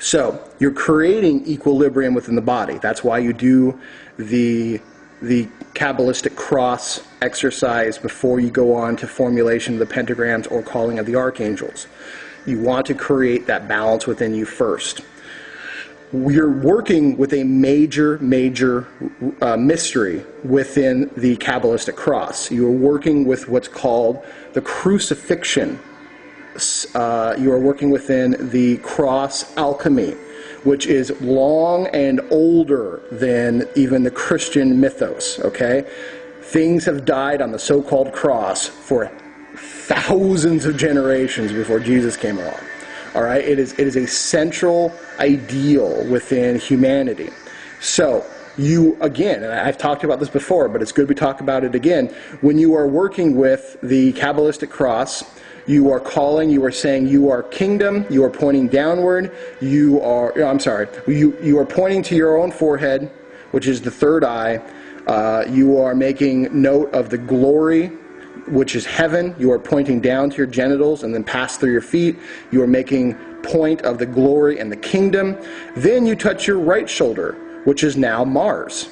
So you're creating equilibrium within the body. That's why you do the Kabbalistic cross exercise before you go on to formulation of the pentagrams or calling of the archangels. You want to create that balance within you first. We're working with a major mystery within the Kabbalistic cross. You are working with what's called the crucifixion. You are working within the cross alchemy, which is long and older than even the Christian mythos, okay? Things have died on the so-called cross for thousands of generations before Jesus came along. All right, it is a central ideal within humanity. So you, again, and I've talked about this before, but it's good we talk about it again. When you are working with the Kabbalistic cross, you are calling, you are saying you are kingdom, you are pointing downward, you are pointing to your own forehead, which is the third eye. You are making note of the glory, which is heaven. You are pointing down to your genitals and then pass through your feet. You are making point of the glory and the kingdom. Then you touch your right shoulder, which is now Mars.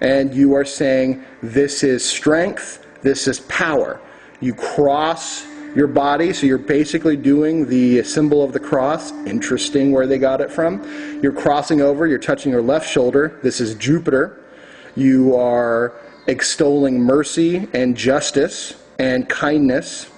And you are saying, this is strength, this is power. You cross your body, so you're basically doing the symbol of the cross. Interesting where they got it from. You're crossing over, you're touching your left shoulder. This is Jupiter. You are extolling mercy and justice and kindness.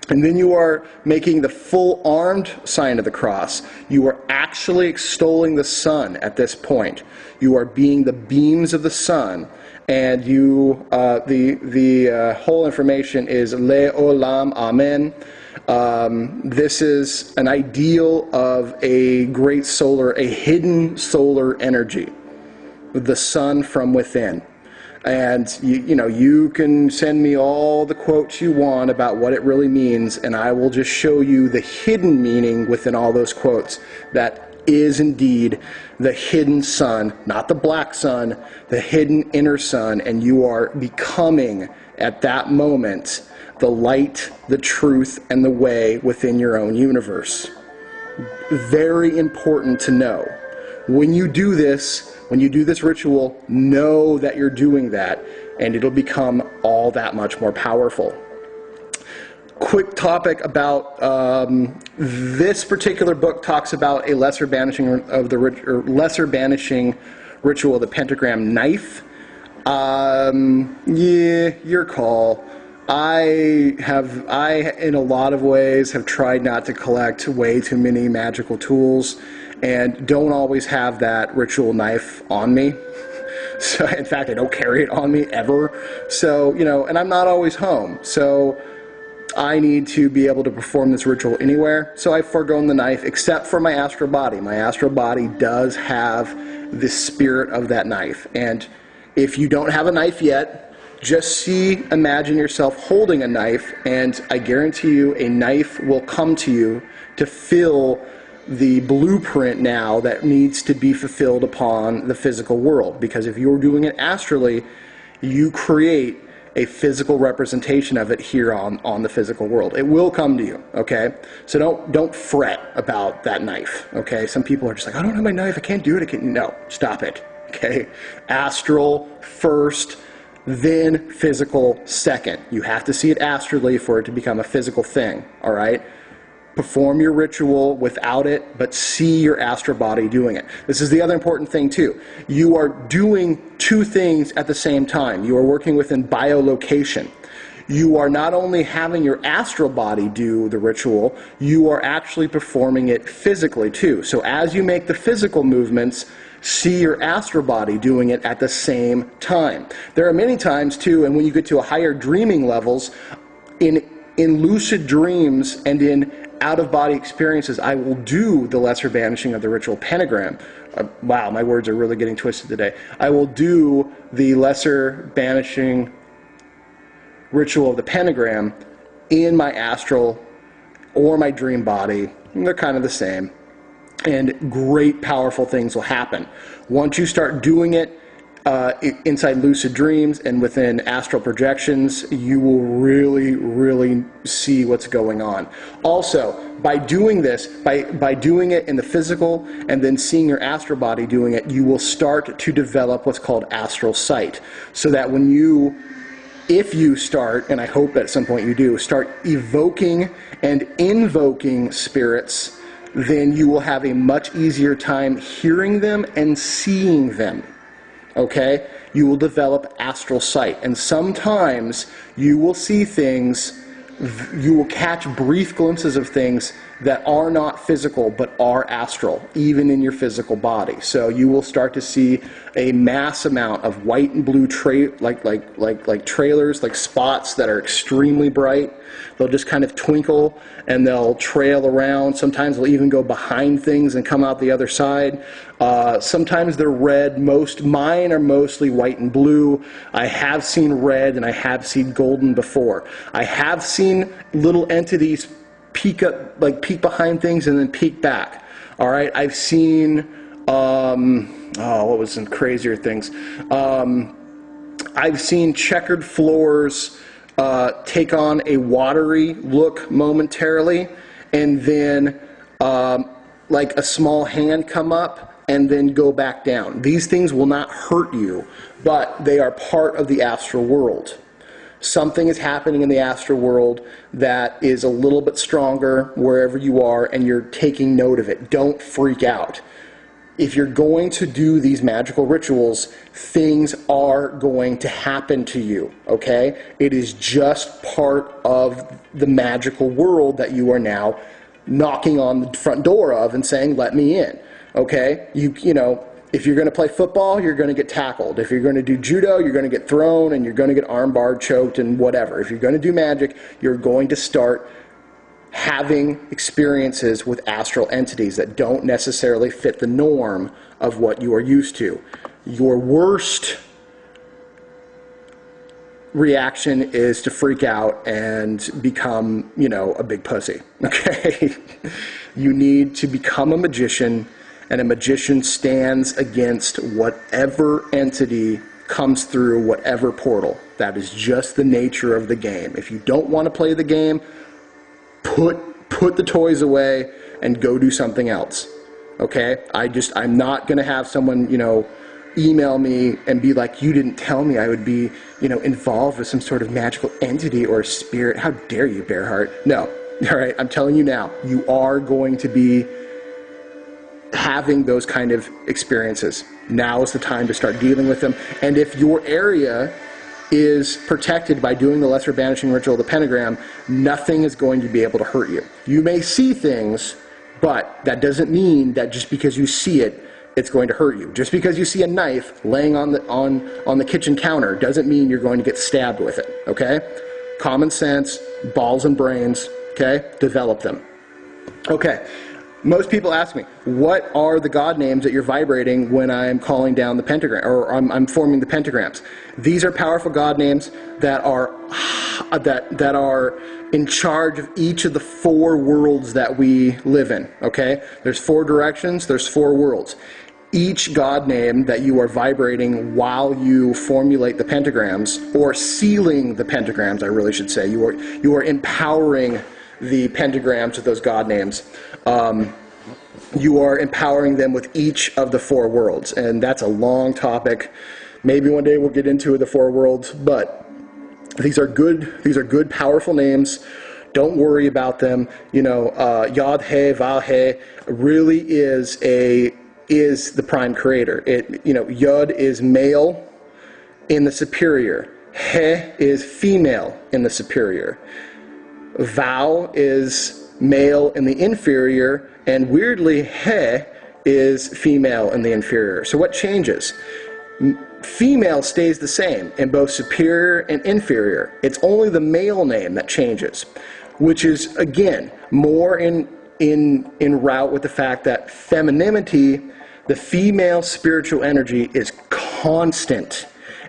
And then you are making the full armed sign of the cross. You are actually extolling the sun at this point. You are being the beams of the sun. And you, the whole information is Le'olam Amen. This is an ideal of a great solar, a hidden solar energy, the sun from within. And you can send me all the quotes you want about what it really means, and I will just show you the hidden meaning within all those quotes. That is indeed the hidden sun, not the black sun, the hidden inner sun, and you are becoming at that moment the light, the truth, and the way within your own universe. Very important to know. When you do this ritual, know that you're doing that, and it'll become all that much more powerful. Quick topic about this particular book talks about a lesser banishing ritual of the pentagram knife. Yeah, your call. I in a lot of ways have tried not to collect way too many magical tools, and don't always have that ritual knife on me. So, in fact, I don't carry it on me ever. So, and I'm not always home. So I need to be able to perform this ritual anywhere. So I've foregone the knife, except for my astral body. My astral body does have the spirit of that knife. And if you don't have a knife yet, just imagine yourself holding a knife, and I guarantee you a knife will come to you to fill the blueprint now that needs to be fulfilled upon the physical world. Because if you're doing it astrally, you create a physical representation of it here on the physical world. It will come to you, okay? So don't fret about that knife, okay? Some people are just like, I don't have my knife, I can't do it. No, stop it, okay? Astral first, then physical second. You have to see it astrally for it to become a physical thing, all right? Perform your ritual without it, but see your astral body doing it. This is the other important thing too. You are doing two things at the same time. You are working within biolocation. You are not only having your astral body do the ritual, you are actually performing it physically too. So as you make the physical movements, see your astral body doing it at the same time. There are many times too, and when you get to a higher dreaming levels, in lucid dreams and in out-of-body experiences, I will do the lesser banishing of the ritual pentagram. Wow, my words are really getting twisted today. I will do the lesser banishing ritual of the pentagram in my astral or my dream body. They're kind of the same. And great, powerful things will happen. Once you start doing it inside lucid dreams and within astral projections, you will really, really see what's going on. Also, by doing this, by doing it in the physical and then seeing your astral body doing it, you will start to develop what's called astral sight. So that when if you start, and I hope at some point you do, start evoking and invoking spirits, then you will have a much easier time hearing them and seeing them. Okay? You will develop astral sight. And sometimes you will see things, you will catch brief glimpses of things that are not physical but are astral, even in your physical body. So you will start to see a mass amount of white and blue like trailers, like spots that are extremely bright. They'll just kind of twinkle and they'll trail around. Sometimes they'll even go behind things and come out the other side. Sometimes they're red. Mine are mostly white and blue. I have seen red and I have seen golden before. I have seen little entities peek behind things and then peek back. All right, I've seen what was some crazier things? I've seen checkered floors take on a watery look momentarily, and then like a small hand come up and then go back down. These things will not hurt you, but they are part of the astral world. Something is happening in the astral world that is a little bit stronger wherever you are, and you're taking note of it. Don't freak out. If you're going to do these magical rituals, things are going to happen to you, okay? It is just part of the magical world that you are now knocking on the front door of and saying, let me in, okay? You know, if you're going to play football, you're going to get tackled. If you're going to do judo, you're going to get thrown and you're going to get armbarred, choked, and whatever. If you're going to do magic, you're going to start having experiences with astral entities that don't necessarily fit the norm of what you are used to. Your worst reaction is to freak out and become, you know, a big pussy, okay? You need to become a magician, and a magician stands against whatever entity comes through whatever portal. That is just the nature of the game. If you don't want to play the game, put the toys away and go do something else. Okay? I'm not going to have someone, you know, email me and be like, you didn't tell me I would be, you know, involved with some sort of magical entity or spirit. How dare you, Bearheart? No. All right, I'm telling you now, you are going to be having those kind of experiences. Now is the time to start dealing with them. And if your area is protected by doing the lesser banishing ritual of the pentagram, nothing is going to be able to hurt you. You may see things, but that doesn't mean that just because you see it, it's going to hurt you. Just because you see a knife laying on the kitchen counter doesn't mean you're going to get stabbed with it, okay? Common sense, balls and brains, okay? Develop them. Okay. Most people ask me, what are the god names that you're vibrating when I'm calling down the pentagram, or I'm forming the pentagrams? These are powerful god names that are in charge of each of the 4 worlds that we live in, okay? There's 4 directions, there's 4 worlds. Each god name that you are vibrating while you formulate the pentagrams, or sealing the pentagrams, I really should say, you are empowering the pentagrams with those god names. You are empowering them with each of the 4 worlds, and that's a long topic. Maybe one day we'll get into the 4 worlds, but these are good, powerful names. Don't worry about them. You know, Yod He, Vav He really is the prime creator. Yod is male in the superior. He is female in the superior. Vau is male in the inferior, and weirdly, He is female in the inferior. So what changes? Female stays the same in both superior and inferior. It's only the male name that changes, which is, again, more in route with the fact that femininity, the female spiritual energy, is constant.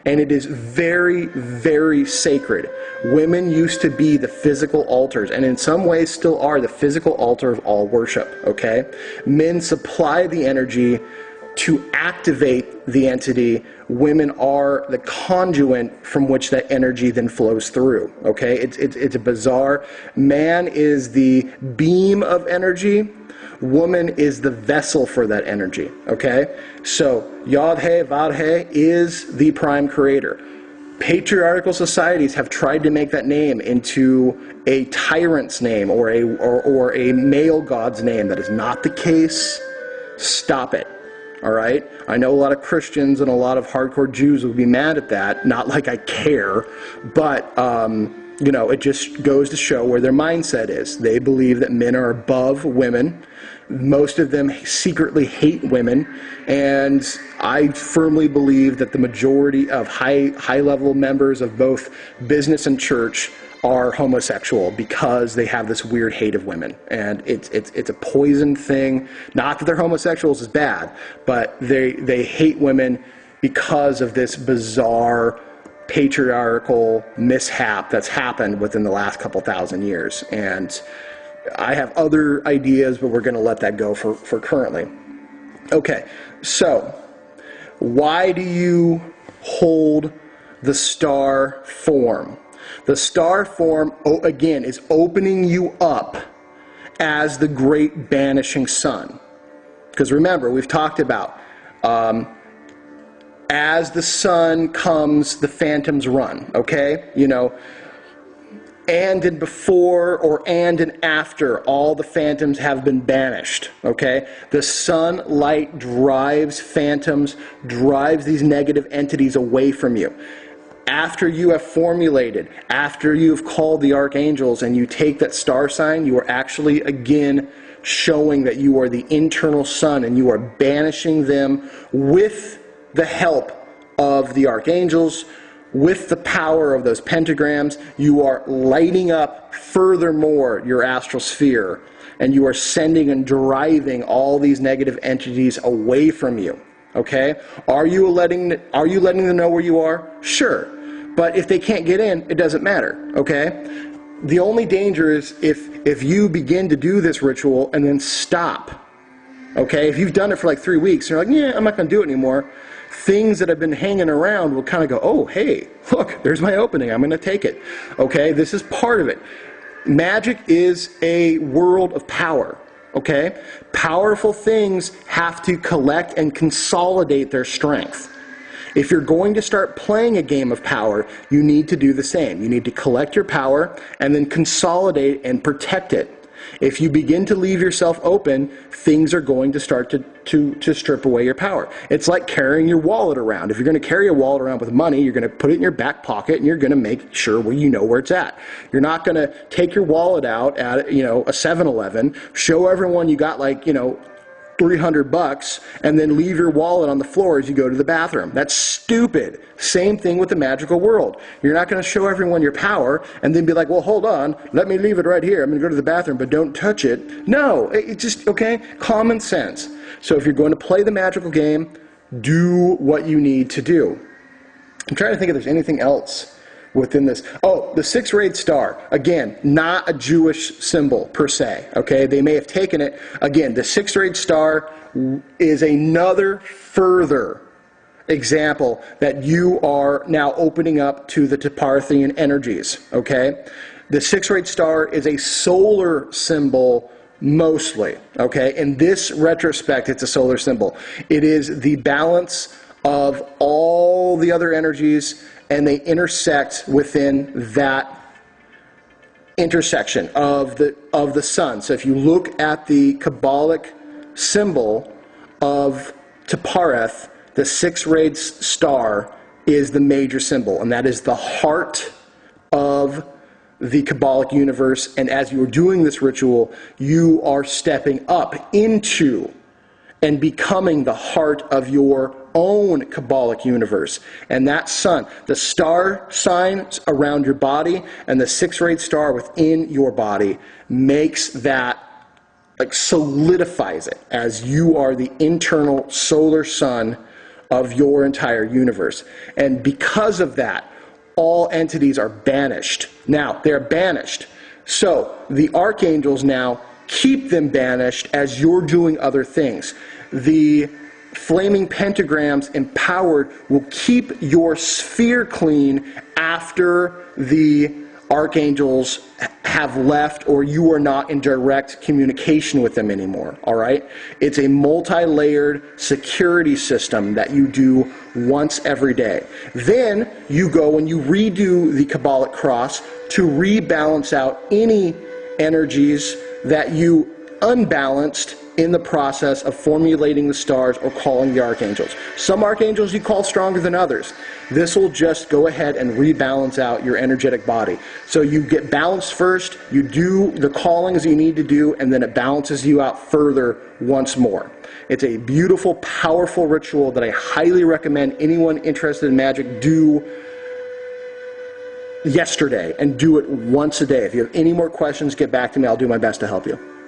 And it is very, very sacred. Women used to be the physical altars, and in some ways still are the physical altar of all worship, okay? Men supply the energy to activate the entity, women are the conduit from which that energy then flows through. Okay, it's a bizarre. Man is the beam of energy. Woman is the vessel for that energy. Okay, so Yod-He, Vod-He is the prime creator. Patriarchal societies have tried to make that name into a tyrant's name or a male god's name. That is not the case. Stop it. All right? I know a lot of Christians and a lot of hardcore Jews will be mad at that. Not like I care, but it just goes to show where their mindset is. They believe that men are above women. Most of them secretly hate women, and I firmly believe that the majority of high-level members of both business and church are homosexual because they have this weird hate of women, and it's a poison thing. Not that they're homosexuals is bad, but they hate women because of this bizarre patriarchal mishap that's happened within the last couple thousand years. And I have other ideas, but we're going to let that go for currently. Okay, so why do you hold the star form? The star form, again, is opening you up as the great banishing sun. Because remember, we've talked about as the sun comes, the phantoms run, okay? And in before or and in after, all the phantoms have been banished, okay? The sunlight drives phantoms, drives these negative entities away from you. After you have formulated, after you've called the archangels and you take that star sign, you are actually, again, showing that you are the internal sun and you are banishing them with the help of the archangels. With the power of those pentagrams, you are lighting up furthermore your astral sphere, and you are sending and driving all these negative entities away from you. Okay? Are you letting them know where you are? Sure. But if they can't get in, it doesn't matter. Okay? The only danger is if you begin to do this ritual and then stop. Okay? If you've done it for like 3 weeks and you're like, yeah, I'm not going to do it anymore, things that have been hanging around will kind of go, oh, hey, look, there's my opening. I'm going to take it. Okay? This is part of it. Magic is a world of power. Okay? Powerful things have to collect and consolidate their strength. If you're going to start playing a game of power, you need to do the same. You need to collect your power and then consolidate and protect it. If you begin to leave yourself open, things are going to start to strip away your power. It's like carrying your wallet around. If you're going to carry a wallet around with money, you're going to put it in your back pocket and you're going to make sure you know where it's at. You're not going to take your wallet out at a 7-Eleven, show everyone you got $300 and then leave your wallet on the floor as you go to the bathroom. That's stupid. Same thing with the magical world. You're not going to show everyone your power and then be like, well, hold on, let me leave it right here. I'm going to go to the bathroom, but don't touch it. No, it's just, okay, common sense. So if you're going to play the magical game, do what you need to do. I'm trying to think if there's anything else within this. Oh, the six-rayed star. Again, not a Jewish symbol per se. Okay, they may have taken it. Again, the six-rayed star is another further example that you are now opening up to the Taparthian energies. Okay, the six-rayed star is a solar symbol mostly. Okay, in this retrospect, it's a solar symbol. It is the balance of all the other energies, and they intersect within that intersection of the sun. So if you look at the Kabbalic symbol of Tapareth, the six-rayed star is the major symbol, and that is the heart of the Kabbalic universe. And as you are doing this ritual, you are stepping up into and becoming the heart of your own Kabbalic universe. And that sun, the star signs around your body and the six-rayed star within your body makes that, solidifies it as you are the internal solar sun of your entire universe. And because of that, all entities are banished. Now, they're banished. So the archangels now keep them banished as you're doing other things. The flaming pentagrams empowered will keep your sphere clean after the archangels have left or you are not in direct communication with them anymore, all right? It's a multi-layered security system that you do once every day. Then you go and you redo the Kabbalic cross to rebalance out any energies that you unbalanced in the process of formulating the stars or calling the archangels. Some archangels you call stronger than others. This will just go ahead and rebalance out your energetic body. So you get balanced first, you do the callings you need to do, and then it balances you out further once more. It's a beautiful, powerful ritual that I highly recommend anyone interested in magic do yesterday, and do it once a day. If you have any more questions, get back to me. I'll do my best to help you.